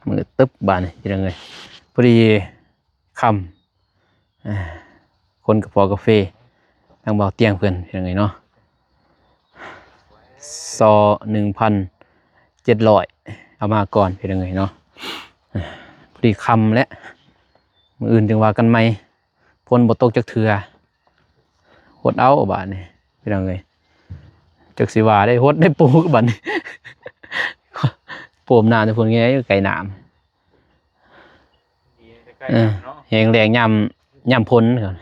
มือตึ๊บบานพี่น้องเลยพอดีคำคนกับพอกาแฟทางเบาเตียงเพื่อนพี่น้องเลยเนาะซอ1,700เอามาก่อนพี่น้องเลยเนาะพอดีคำและมืออื่นจึงว่ากันไหมพ้นบ่ตกจากเถื่อหดเอาบาดนี่พี่น้องเลยจักสิว่าได้หดได้ปูบาดนี่โปมน้ำในพวกนี้อยู่ไก่น้ำแหงแรงย่ำพ้นก่อน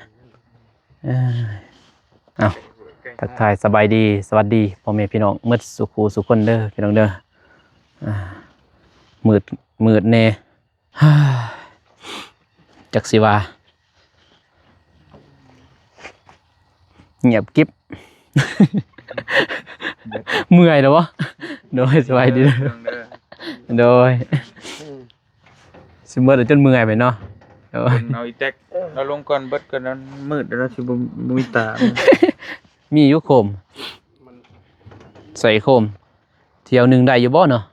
เอาทักทายสบายดีสวัสดีพ่อแม่พี่น้องมืดสุขูสุขคนเด้อพี่น้องเด้อมืดเน่จักสิว่าเงียบกิ๊บเมื่อยแล้ววะโดยสบายดีโดยสมมติจนเมื่อยไปเนาะเอาอีแท็กเราลงก่อนเบิดก่อนนั้นมืดแล้วสิบ่มีตา มีอยู่โคมใส่โคมเที่ยวหนึ่งได้อยู่บ่เนาะ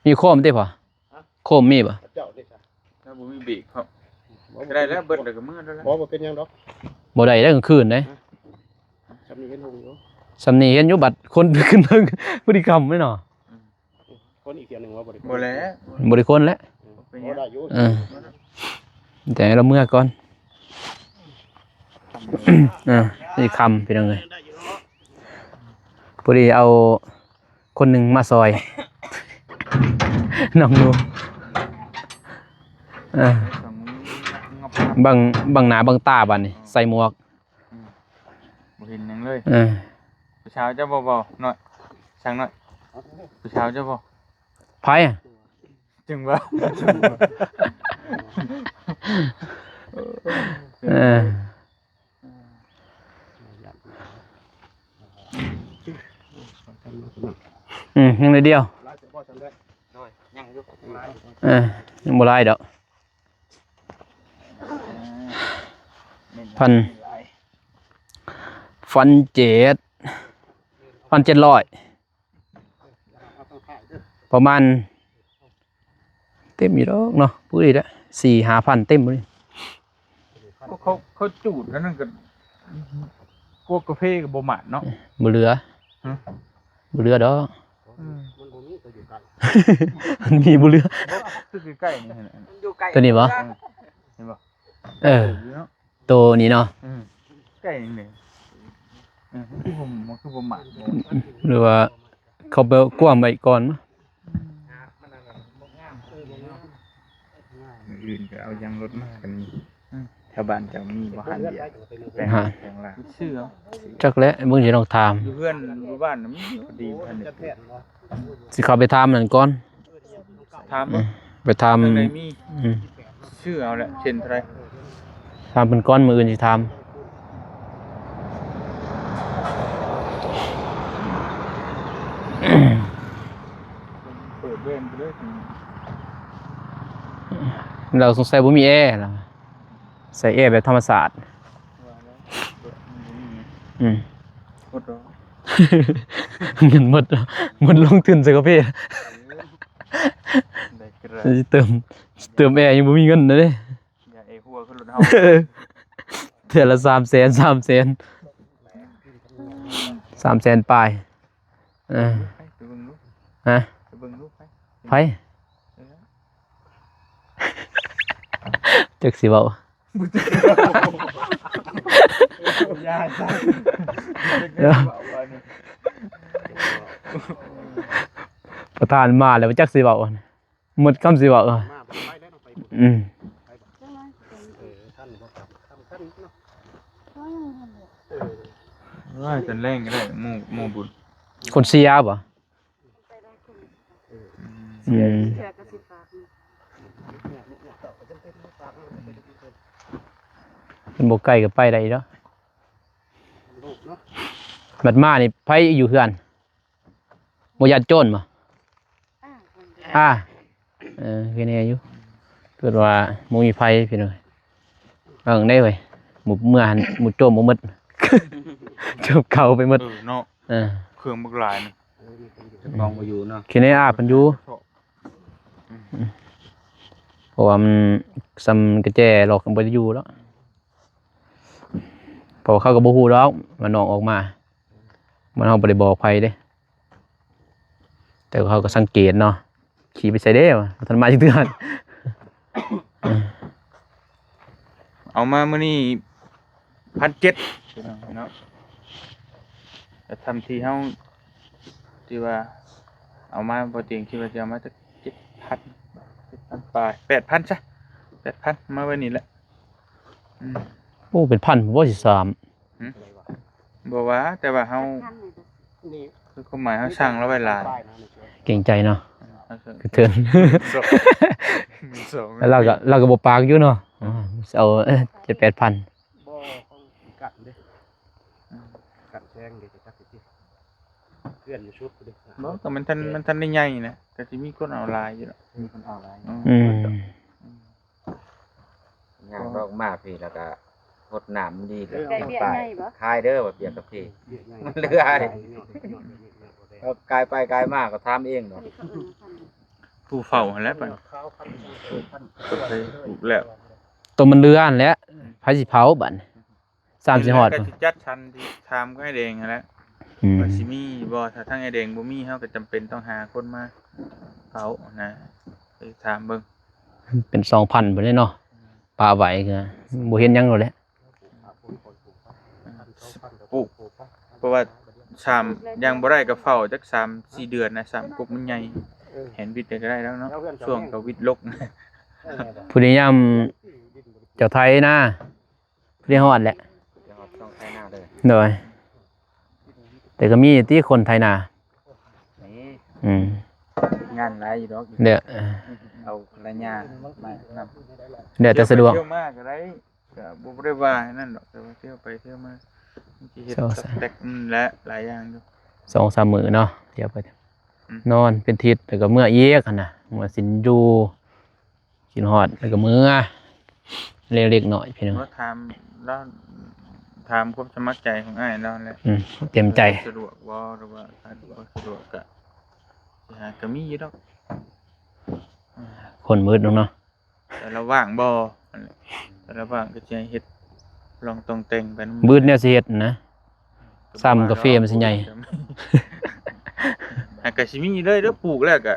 มีโคมได้ป่ะโคมมีป่ะถ้าบ่มีเบรกครับได้แล้วเบิดแล้วก็มืดแล้วบ่เป็นยังดอกบ่ได้กลางคืนเด้สำนีเห็นหงอยู่สำนีเห็นอยู่บัดคนขึ้นเทิงพฤติกรรมไม่เนาะคนอีกเสียงหนึ่งว่าบริบ่แล้วบริคนแล้วแต่เราเมื่อก่อนนี่คำเป็นยังไงพอดีเอาคนหนึ่งมาซอยน้องดูบังหน้าบังตาบัดนี่ใส่หมวกบ่เห็นหยังเลยผู้ชายจะบ่หน่อยช่างหน่อยผู้ชายจะบ่ไพ่จึงว่ายังเลยเดียวยังบ่ได้ดอก1,700ประมาณเต็มอยู่แล้วเนาะพูดดีแล้ว4-5,000เต็มเลยเขาจูดแล้วนั่นก็พวกกาแฟกับบ่หมาดเนาะบ่เหลือดอกมันมีบ่เหลือคือใกล้นี่ตัวนี้บ่เห็นบ่ตัวนี้เนาะใกล้นี่คือบ่หมาดหรือว่าเขาไปกว้างไปก่อนมั้ยอื่นก็เอายางรถมากันแถวบ้านจะมีบ่หันเดียวไปหาแข่งล่ะชื่อจักแล้วมึงสิลองถามอยู่เพื่อนอยู่บ้านน่ะพอดีพันสิเข้าไปถามนั่นก่อนถามไปถามได้มีชื่อเอาแหละเช่นเท่าไหร่ถามเพิ่นก่อนมื้ออื่นสิถามเปิดเว้นไปเลยเราสงสัยบ่มีแอร์ล่ะใส่แอร์แบบธรรมศาสตร์เงินหมดลงทุนใส่กาแฟเติมแอร์ยังบ่มีเงินเลยอย่าไอ้หัวขึ้นรถเฮาเทื่อละ300,000ปลายฮะไผจักสิเว้าประธานมาแล้วจักสิเว้าหมดคำสิเว้าจนแรงก็ได้หมู่บุญคนเสียบ่เป็นบ่ไกลก็ไปได้เนาะบัดมานี่ไผอยู่เฮือนบ่ญาติโจรบ่คือแน่อยู่เกิดว่าบ่มีไผพี่น้องได้เว้ยหมู่เมื่อหันหมู่โจมบ่หมดจบเข้าไปหมดเนาะเครื่องบักหลายนี่ กองบ่อยู่เนาะ คิดในอาเพิ่นอยู่เพราะว่ามันซ้ำกระแจหลอกกันบ่ได้อยู่แล้วเพราะว่าเขาก็บ่ฮู้ดอกว่าน้องออกมามันเฮาบ่ได้บอกไผเด้แต่เขาก็สังเกตเนาะขี่ไปใส่เด้ว่าท่านมาจักเทื่อ เอามามื้อนี้1,700เนาะแต่ทำที่เฮาที่ว่าเอามาบ่เตียงคิดว่าจะเอามาสัก7,000 ปลาย 8,000 ซะ 8,000 มาไว้นี่แหละโอ้เป็นพันบ่สิ3บ่ว่าแต่ว่าเฮา นี่ คือความหมายเฮาสั่งแล้วไว้หลาย ป้ายนะในเชือก เก่งใจเนาะ 12 กระเทิน แล้วเราก็บ่ปากอยู่เนาะเอา7-8,000 บ่ของกัดเด้กัดแทงเด้จะจักสิเพื่อนอยู่ชุดเด้ บ่ก็มันทันได้ใหญ่นะก็สิมีคนเอาหลายอยู่ดอก มีคนเอาอะไร อืม งานดอกมากพี่แล้วก็รดน้ำดีก็ ไก่เบี้ย ไป ใหญ่บ่ คายเด้อว่าเปียกกับพี่มันเลื่อยก็กายไปกายมากก็ทำเองเนาะ ผู้เฝ้าหั่นแหละบัดก็ไปปลูกแล้ว ตัวมันเรืออันแหล้วไผสิเผาบัด3สิฮอด ก็สิจัดชั้นที่ถามก็ให้แดงหั่นแหละ อืม ว่าสิมีบ่ถ้าทางไอ้แดงบ่มีเฮาก็จำเป็นต้องหาคนมาเผานะไปถามเบิ่ง เป็น 2,000 บ่ได้เนาะปลาไหวก็บ่เห็นหยังแล้วแหละ ปลูกเพราะว่า3ยังบ่ได้ก็เฝ้าจัก3-4 เดือนนะ3กบมันใหญ่เห็นวิทย์ก็ได้แล้วเนาะช่วงก็วิทย์ลก ผู้นิยามเจ้าไทยนะผู้ที่ฮอดแหละ เดี๋ยวต้องใช้หน้าเลย โดยแต่ก็มีที่คนไทยนา นี่ อืม งานหลายอยู่ดอก เดี๋ยว เอาระยะมานำ เดี๋ยวจะสะดวก เที่ยวมากก็ได้ก็บ่ได้ว่านั่นดอกแต่ว่าเที่ยวไปเที่ยวมามันสิเฮ็ดสเต็กและหลายอย่างอยู่ 2-3 มื้อเนาะเดี๋ยวไปนอนเป็นทิศแล้วก็เมื่ออีกหั่นน่ะเมื่อสินอยู่กินฮอดแล้วก็มื้อเล็กๆน้อยพี่น้อง ก็ถามแล้วถามความสมัครใจของอ้ายเราแหละ เต็มใจ สะดวกบ่หรือว่าสะดวกก็สิหาก็มีอยู่ดอก คนมืดเนาะ แต่ละว่างบ่นั่นแหละแต่ละว่างก็จะเฮ็ดลองตรงแต่งไปนำ มืดแนวสิเฮ็ดนะซ้ำกาแฟมันสิใหญ่ หากก็สิมีเลยเด้อปลูกแล้วก็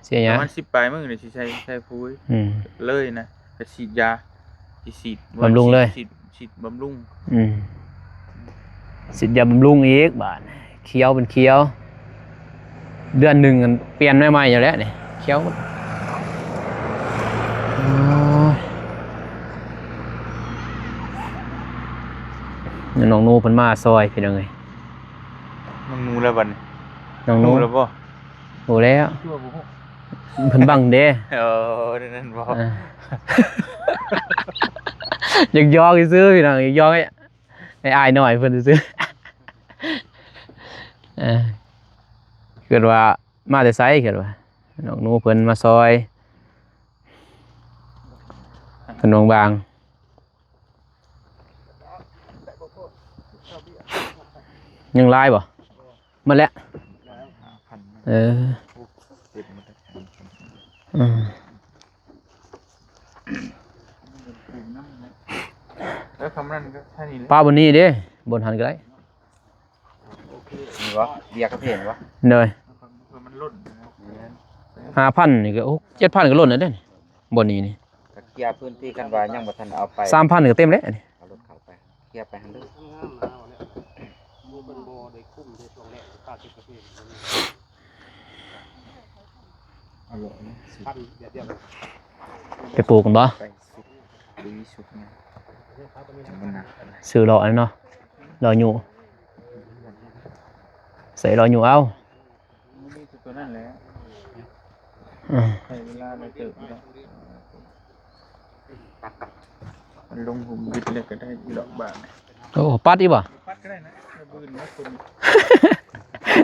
เสียห ป ยัง ระมาณ10ปลายมื้อนี่สิใช้ปุ๋ย อืม เลยนะก็ฉีดยาสิฉีด บำรุงเลย ฉีดบำรุง สิยาบำรุงอีกบาดเขียวเป็นเขียว เดือนหนึ่งมันเปลี่ยนใหม่ๆอยู่แล้วนี่เขียวโอ้ยนี่น้องนูเพิ่นมาซอยพี่น้องเอ้ย น้องนูแล้วบัดนี้ น้องนู แล้วบ่ โอ้แล้ว ชั่วบ่ฮู้ เพิ่นบังเด้ นั่นบ่ อ่า อยากยอกซื้อพี่น้องอยากยอกให้อายหน่อยเพิ่นซื้อเกิดว่ามาแต่ไสเกิดว่าน้องนูเพิ่นมาซอยเพิ่นบางๆยังลายบ่มาแล้วอืม แล้วคำนั้นก็แค่นี้แหละ ป้าบนนี้เด้บนหันก็ได้ มีวะเบียร์กับเพลนวะ เนย มันล่น 5,000นี่ก็7,000ก็ล้นแล้วเด้บนนี้นี่ ก็เคลียร์พื้นที่กันว่ายังบ่ทันเอาไป 3,000ก็เต็มแล้วนี่ เอารถเข้าไปเคลียร์ไปหั่นเลย ทำงานมาเนี่ยดูเป็นโบได้คุ้มได้ช่วงแรกค่าติดกระเทียม เอาล่น พันเดียว ไปปลูกกันบ่ ไปสุดดีสุดนะจังมันหนักอะไร ซื้อรออันเนาะรออยู่ใส่รออยู่เอา นี่คือตัวนั่นแหละ อืม ใช้เวลาไปเติมดอกมันลงหุ่มวิทย์เลยก็ได้ดอกบาน โอ้ปัดอีบ่ ปัดก็ได้นะบืนนะคุณ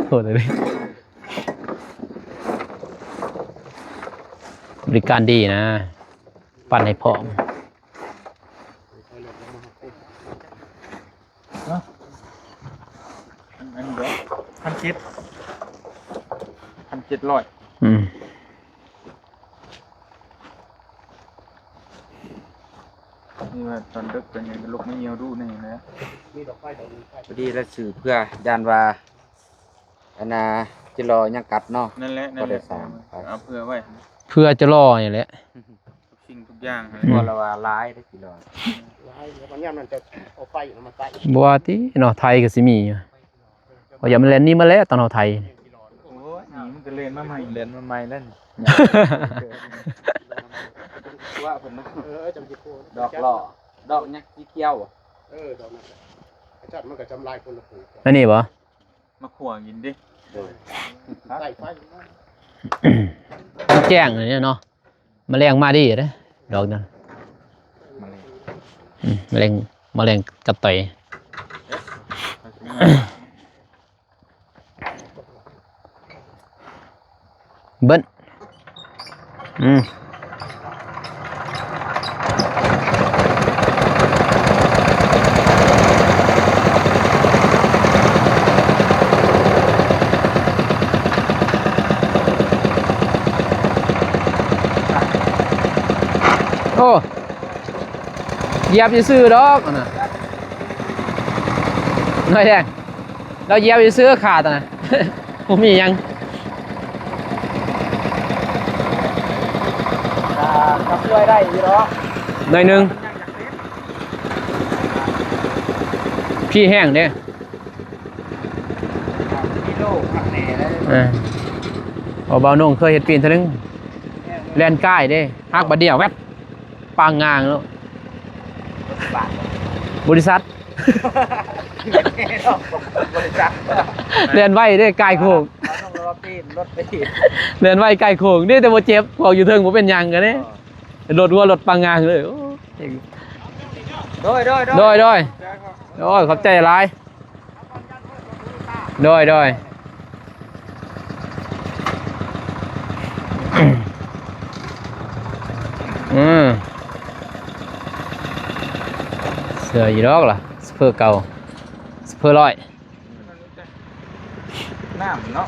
โหดเลยบริการดีนะปั่นให้พร้อม อันนี้ก็พันคิด 700 อืม นี่ว่าตอนดึกเป็นไงลูกไม่เหี่ยวดูนี่นะ มีดอกไฟดอกนี้ไฟ พอดีแล้วสื่อเพื่อยานว่าอันน่ะจิรอยังกัดเนาะ นั่นแหละ ก็ได้สร้างไป เอาเพื่อไว้ เพื่อจะรออย่างแหละ ทุกสิ่งทุกอย่างอะไร บ่ละว่าร้ายได้อจิรอ ร้ายแล้วมันย่ำมันจะเอาไฟเอามาใส่ บ่ว่าติเนาะไทยก็สิมีอยู่ว่าอย่ามาเล่นนี่มาแล้วตอนเฮาไทย โอ้ยนี่มันก็เล่นมาใหม่เล่นมาใหม่แล้วนี่ ว่าเพิ่นเนาะ จำจิโก้ ดอกหล่อดอกยักษ์สีเขียวอะ ดอกนั้นแหละไอ้จัดมันก็จำลายคนละผูก อันนี้บ่ มาขั่วกินดิ โดย ใส่ไฟ แจ้งอันนี้เนาะแมลงมาดิเด้อดอกนั้น มาเลย แมลงกระต่อยเบิ้นโอ้เหยียบซื่อๆดอกอันน่ะน้อยแดงเราเหยียบซื่อๆขาดอ่ะนะ ผมมีหยัง ก็ช่วยได้อยู่เนาะ หน่อยหนึงพี่แห้งเด้ กิโลผักแหน่แล้ว เบาๆน้องเคยเห็ดปีนเท่านึงแลนใกล้เด้ฮักบาดเดียวแวดปางงางแล้ว บาท บริษัท บริษัท เรียนไว้ได้ใกล้โค้ง เราต้องรอปีนรถไปที เรียนไว้ใกล้โค้งนี่แต่บ่เจ็บพวกอยู่เทิงบ่เป็นหยังกันเด้รถวัวรถปางงางเลยโอ้ โดย โดยขอบใจหลายโดยเสืออีดอกล่ะสเปอร์เก่าสเปอร์ร้อย น้ำเนาะ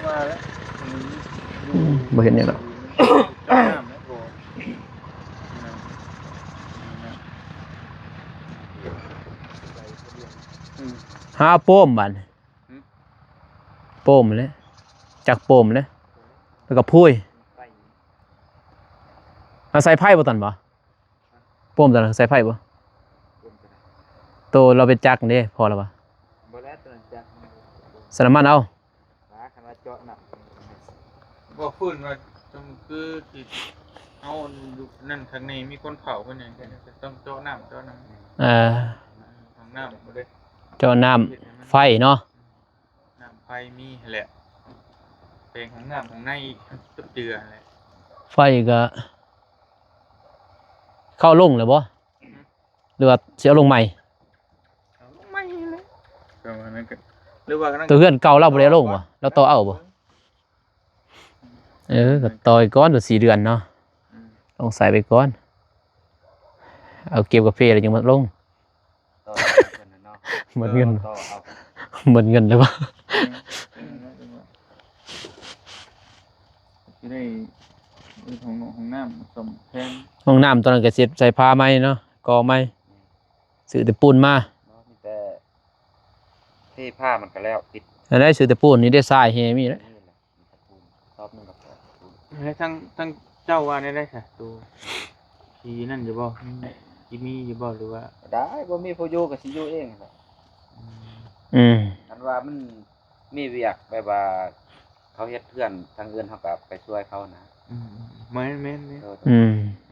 มาแล้ว บ่เห็นเนี่ยหรอก น้ำแล้วโบ หาโป้มบัดโป้มเลยจักโป้มเลยแล้วก็พุ้ยเอาใส่ไพ่บ่ตันบ่โป้มตันใส่ไพ่บ่โตเราเป็นจักเด้พอแล้วบ่ บ่แล้วตัวนั้นจะ สนามมันเอา หาคันว่าเจาะหนัก บอกพูดว่าจงคือที่เอาอยู่นั่นข้างในมีคนเผาคนอย่างเงี้ยต้องเจาะน้ำของน้ำมาเลย เจ้าน้ำไฟเนาะ น้ำไฟมีแหละเพลงของน้ำของในตึบเจือแหละ ไฟก็เข้าลงเลยบ่หรือว่าสิเอาลงใหม่ ไม่เลยประมาณนั้นก็หรือว่ากัน ตัวเฮือนเก่าเราบ่ได้เอาลงบ่เราต่อเอาบ่ก็ต่ออีกก่อนตัว4 เดือนเนาะต้องใส่ไปก่อนเอาเก็บกาแฟแล้วจึงมาลง ต่อเพิ่นน่ะเนาะ หมดเงิน ต่อเอา หมดเงินเลยบ่ จะได้ของน้ำสมแทน ห้องน้ำตอนนั้นก็เสร็จใส่ผ้าไหมเนาะกอไหมซื้อแต่ปูนมา เนาะมีแต่ที่ผ้ามันก็แล้วปิด อันนั้นซื้อแต่ปูนนี่ได้ทรายเฮมีแล้ว นี่แหละมีแต่ปูนรอบหนึงก็พอปูน ให้ทั้งเจ้าว่าได้ค่ะตัวทีนั่นอยู่บ่จิมีอยู่บ่หรือว่า ได้บ่มีผู้อยู่ก็สิอยู่เองแหละ อันว่ามันมีเวียกแบบว่าเขาเฮ็ดเพื่อนทางเงินเขาก็ไปช่วยเขานะ แม่น เออ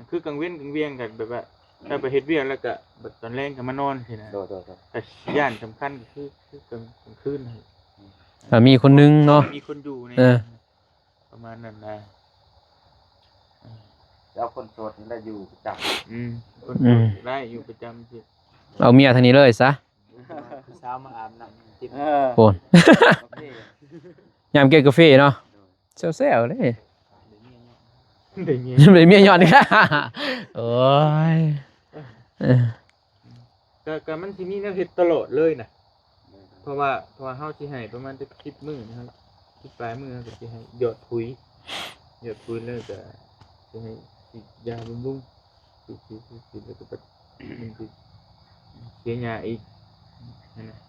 คือกังเวียนกันแบบว่าถ้าไปเฮ็ดเวียนแล้วก็แบบตอนแรกก็มานอนสินะ โดย แต่ย่านสำคัญก็คือกลางคืน มีคนนึงเนาะ มีคนอยู่ในประมาณนั้นนะ แล้วคนโสดนี่แหละอยู่ประจ คนได้อยู่ประจำสิ เอาเมียทางนี้เลยซะ เช้ามาอาบน้ำจิบ โอน โอเค ยามเก็บกาแฟเนาะแซวๆเลย ได้เงี้ย เป็นเมียย้อนนี่ โอ้ย ก็มันสิมีแนวเฮ็ดตลอดเลยนะ เพราะว่าเฮาสิให้ประมาณจะ10มื้อนะครับ10ปลายมื้อเฮาก็สิให้หยอดปุ๋ยแล้วก็สิให้ฉีดยาบำรุงฉีดแล้วก็มันสิเสียหญ้าอีกนั่นน่ะ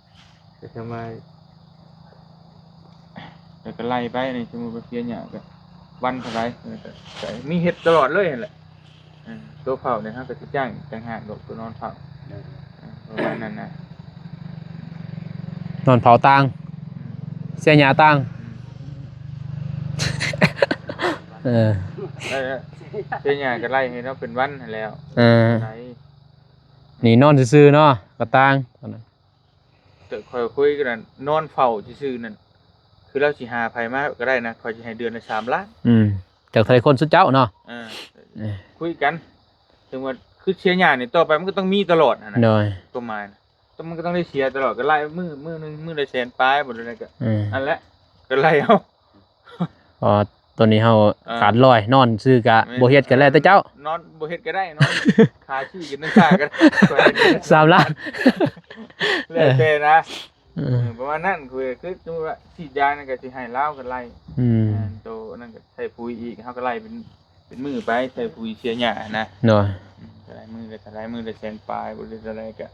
แต่ทำไมแล้วก็ไล่ไปนี่สมมุติว่าเสียหญ้าก็วันเท่าไหร่ก็มีเฮ็ดตลอดเลยนั่นแหละตัวเผาเนี่ยเฮาก็สิจ้างต่างหากดอกตัวนอนเผาประมาณนั้นนะ นอนเผาตังเสียหญ้าตังเออ เสียหญ้าก็ไล่ให้เราเป็นวันนั่นแล้ว ไล่ นี่นอนซื่อๆเนาะกระตังตอนนั้น แต่คอยคุยกันนอนเฝ้าซื่อๆนั่นคือเราสิหาไผมาก็ได้นะคอยสิให้เดือนละ3 ล้าน จากไทยคนสุดเจ้าเนาะ คุยกันถึงว่าคือเสียหญ้านี่ต่อไปมันก็ต้องมีตลอดนะ โดย ประมาณมันก็ต้องได้เสียตลอดก็ไล่มื้อนึงมื้อละแสนปลายบ่ได้ก็อันแหละก็ไล่เอา พอตัวนี้เฮาขาดลอยนอนซื่อกะบ่เฮ็ดกันแล้วแต่เจ้าน อนบ่เฮ็ดก็ได้นอนคาชื่อกินนึงค่าก็ได้ 3 ล้าน แล้วแต่นะประมาณนั้นคือสมมุติว่าฉีดยานั่นก็สิให้ลาวก็ไล่โตนั่นก็ใส่ปุ๋ยอีกเฮาก็ไล่เป็นมื้อไปใส่ปุ๋ยเสียหญ้านะ โดย ก็ได้มื้อก็ได้มื้อละแสนปลายบ่ได้เท่าใดก็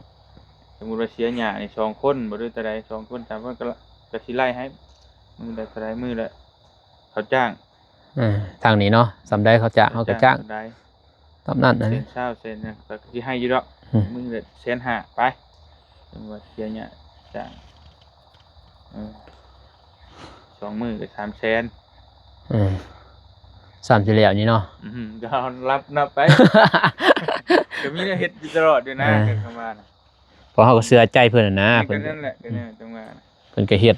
สมมุติว่าเสียหญ้านี่2คนบ่ได้เท่าใด2คน3คนก็สิไล่ให้มื้อละเท่าใดมื้อละเขาจ้าง ทางนี้เนาะสำได้เขาจะเขาก็จ้างตามนั้นนะ เส้นเช้าเส้นนะก็สิให้อยู่ดอกมื้อละแสนห้าไปสมมุติว่าเสียหญ้าจ้าง2 มื้อก็3 แสน 3สิแล้วนี่เนาะ ก็รับนับไป ก็มีเฮ็ดอยู่ตลอดอยู่นะกันเข้ามานะ เพราะเฮาก็เชื่อใจเพิ่นนะ เพิ่นนั่นแหละก็เนี่ยจังว่านะ เพิ่นก็เฮ็ด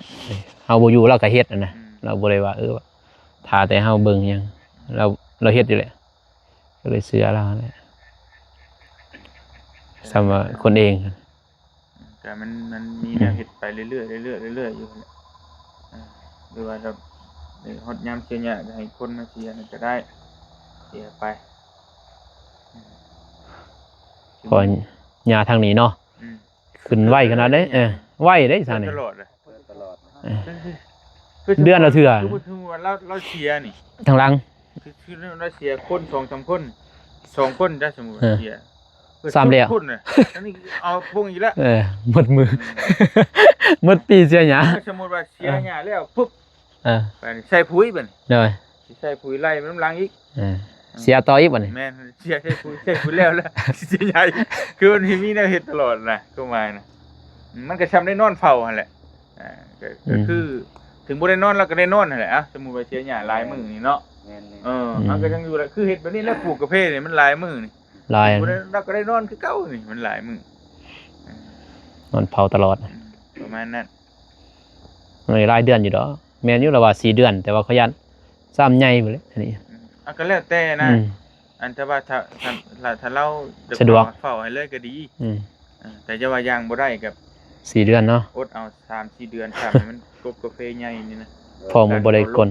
เฮาบ่อยู่เราก็เฮ็ดนะเราบ่ได้ว่าถ้าแต่เฮาเบิ่งหยังเราเฮ็ดอยู่แหละก็เลยเชื่อเราแหละสำว่าคนเอง แต่มันมีแนวเฮ็ดไปเรื่อยๆเรื่อยๆเรื่อยๆอยู่นั่นแหละหรือว่าเราฮอดยามเสียหญ้าก็ให้คนมาเสียนั่นก็ได้เสียไป พอหญ้าทางนี้เนาะขึ้นไวขนาดนี้ไวเด้ซะนี่ ตลอดเลย ตลอด เดือนละเทื่อ คือว่าเราเสียนี่ ทางหลัง คือเราเสียคน 2-3 คน2 คนถ้าสมมุติว่าเสีย 3แล้ว คนน่ะอันนี้เอาพวกอีกแล้ว หมดมือ หมดปีเสียหญ้า สมมุติว่าเสียหญ้าแล้วปุ๊บ ไปใส่ปุ๋ยบัดนี้ โดย สิใส่ปุ๋ยไล่มันน้ำหลังอีก เสียต่ออีกบัดนี้ แม่นเสียใส่ปุ๋ยแล้วเสียใหญ่คือมันมีแนวเฮ็ดตลอดนะก็มานะมันก็ทำได้นอนเฝ้าหั่นแหละก็คือถึงบ่ได้นอนเราก็ได้นอนนั่นแหละสมมุติว่าเสียหญ้าหลายมื้อนี่เนาะ แม่นนี่ มันก็ยังอยู่แหละคือเฮ็ดแบบนี้แล้วปลูกกาแฟนี่มันหลายมื้อนี่ ลาย บ่ได้เราก็ได้นอนคือเก่านี่มันหลายมื้อน อนเผาตลอด ประมาณนั้น รายเดือนอยู่ดอกแม่นอยู่แล้วว่า4 เดือน แต่ว่าเขายันซ้ำใหญ่ไปเลยอันนี้ ก็แล้วแต่นะอันถ้าว่าถ้าเรา สะดวก เฝ้าให้เลยก็ดี แต่จะว่าย่างบ่ได้กับ 4 เดือนเนาะ อดเอา 3-4 เดือนทำให้มันกบกาแฟใหญ่นี่นะ พอมันบ่ได้กลน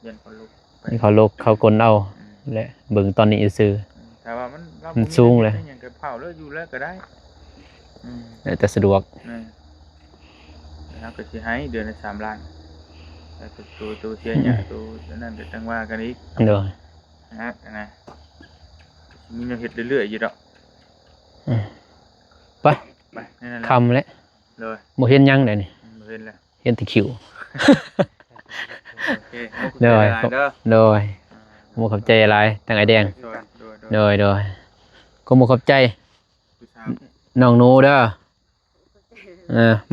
เดือนคนลุก นี่เขาโลกเขากลนเอาและเบิ่งตอนนี้ซื่อ แต่ว่ามันเรา มันสูงเลย อย่างกับเผาแล้วอยู่แล้วก็ได้ แต่สะดวก แล้วก็สิให้เดือนละ3 ล้านแล้วก็ตัวเสียหญ้าตัวนั่นก็จังว่ากันอีก เด้อ นะมีแนวเฮ็ดเรื่อยๆอยู่ดอก ไป นั่นแหละ ค่ำแล้ว เลย บ่เห็นหยังเลยนี่ บ่เห็นแล้ว เห็นแต่คิว โอเค เด้อ เด้อ โดยบ่ขอบใจหลายทางไอ้แดง โดย โดยก็บ่ขอบใจ ผู้สาว น้องหนูเด้อ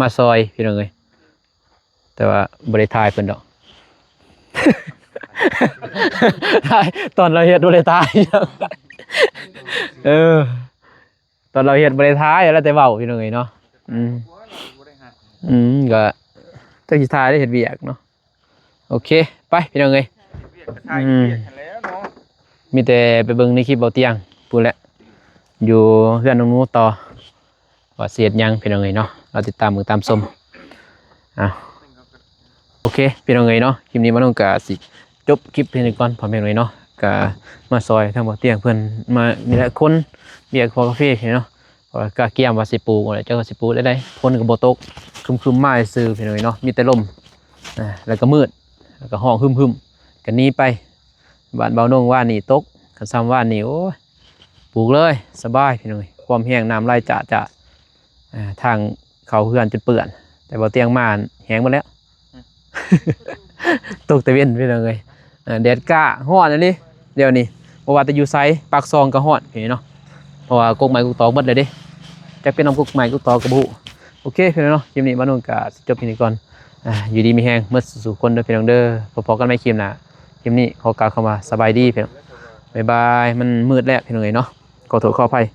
มาซอยพี่น้องเอ้ยแต่ว่าบ่ได้ถ่ายเพิ่นดอก ถ่ายตอนเราเฮ็ดบ่ได้ถ่าย ตอนเราเฮ็ดบ่ได้ถ่ายแล้วแต่เว้าพี่น้องเอ้ยเนาะก็จักสิถ่ายได้เฮ็ดเวียกเนาะโอเคไปพี่น้องเอ้ย แล้วเนาะ มีแต่ไปเบิ่งในคลิปเบาเตียงพูดแหละอยู่เพื่อนน้องหนูต่อว่าเสียดยังพี่น้องเอ้ยเนาะเราติดตามมือตามชมโอเคพี่น้องเอ้ยเนาะคลิปนี้มาลงกะสิจบคลิปเพียงเท่านี้ก่อนพอแม่นเอ้ยเนาะก็มาซอยทางเบาเตียงเพิ่นมามีหลายคนเรียกพอกาแฟเนาะเพราะว่ากะเกียมว่าสิปลูกอะไรเจ้าก็สิปลูกได้พ้นก็บ่ตก ครึมๆมาซื่อพี่น้องเนาะมีแต่ลมแล้วก็มืดแล้วก็ห้องหึมๆกันนี้ไปบ้านเบาโนงว่านี่ตกคันซ้ำว่านี่โอ้ยปลูกเลยสบายพี่น้องความแห้งน้ำไหลจะทางเขาเพื่อนจนเปื่อนแต่บ่เตียงมาแห้งหมดแล้ว ตกตะเวนพี่น้องแดดกล้าฮ้อนอันนี้เดี๋ยวนี้บ่ว่าแต่อยู่ไสปากซองก็ฮ้อนพี่เนาะเพราะว่ากกไม้กกตอกเบิดเลยเด้จักเป็นน้ำกกไม้กกตอกก็บ่ฮู้โอเคพี่น้องเนาะคลิปนี้บ้านโนงก็จบที่นี่ก่อนอยู่ดีมีแฮงเมื่อสู่คนเด้อพี่น้องเด้อพอๆกันไม่คลิปหน้าคลิปนี้ขอกล่าวคำว่าสบายดีพี่น้องบ๊ายบายมันมืดแล้วพี่น้องเนาะขอโทษขออภัย